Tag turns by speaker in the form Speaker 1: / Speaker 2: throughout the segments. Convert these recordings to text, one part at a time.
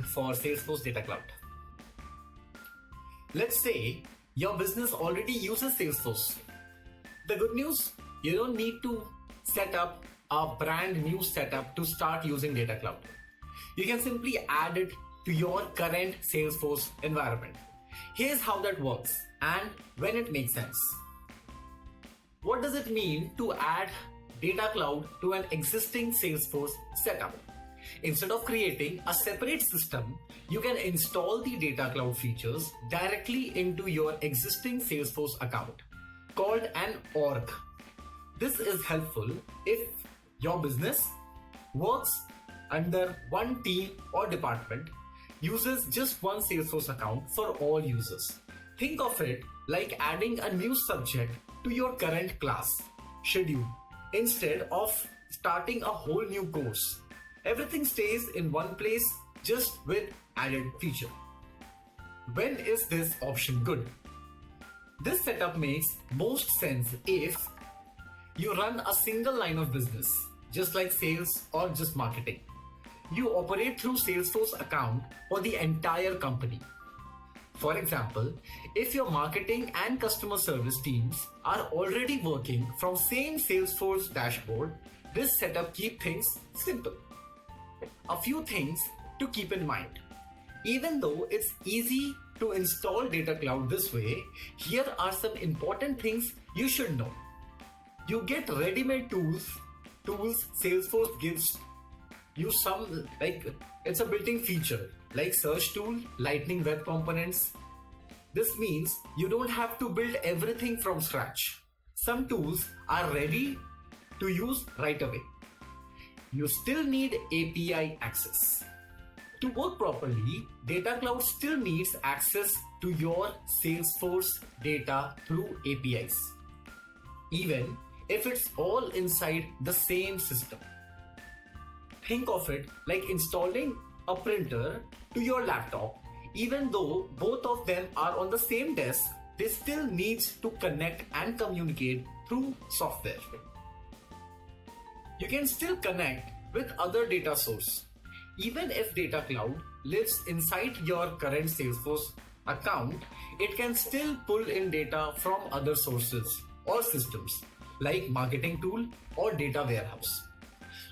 Speaker 1: code for Salesforce Data Cloud. Let's say your business already uses Salesforce. The good news, you don't need to set up a brand new setup to start using Data Cloud. You can simply add it to your current Salesforce environment. Here's how that works and when it makes sense. What does it mean to add Data Cloud to an existing Salesforce setup? Instead of creating a separate system, you can install the Data Cloud features directly into your existing Salesforce account called an org. This is helpful if your business works under one team or department, uses just one Salesforce account for all users. Think of it like adding a new subject to your current class schedule instead of starting a whole new course. Everything stays in one place just with added feature. When is this option good? This setup makes most sense if you run a single line of business, just like sales or just marketing. You operate through Salesforce account for the entire company. For example, if your marketing and customer service teams are already working from same Salesforce dashboard, this setup keeps things simple. A few things to keep in mind. Even though it's easy to install Data Cloud this way, here are some important things you should know. You get ready-made tools Salesforce gives you some, like it's a built-in feature like search tool, lightning web components. This means you don't have to build everything from scratch. Some tools are ready to use right away. You still need API access. To work properly, Data Cloud still needs access to your Salesforce data through APIs, even if it's all inside the same system. Think of it like installing a printer to your laptop. Even though both of them are on the same desk, they still need to connect and communicate through software. You can still connect with other data sources. Even if Data Cloud lives inside your current Salesforce account, it can still pull in data from other sources or systems like marketing tool or data warehouse.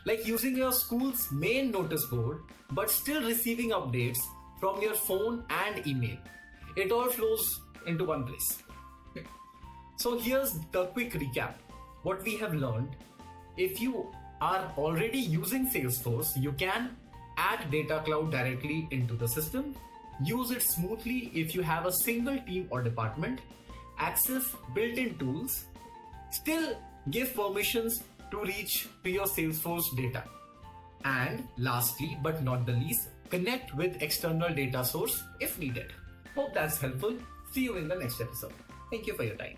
Speaker 1: Like using your school's main notice board, but still receiving updates from your phone and email. It all flows into one place. So here's the quick recap. What we have learned: if you are already using Salesforce, you can add Data Cloud directly into the system, use it smoothly if you have a single team or department, access built-in tools, still give permissions to reach to your Salesforce data. And lastly, but not the least, connect with external data source if needed. Hope that's helpful. See you in the next episode. Thank you for your time.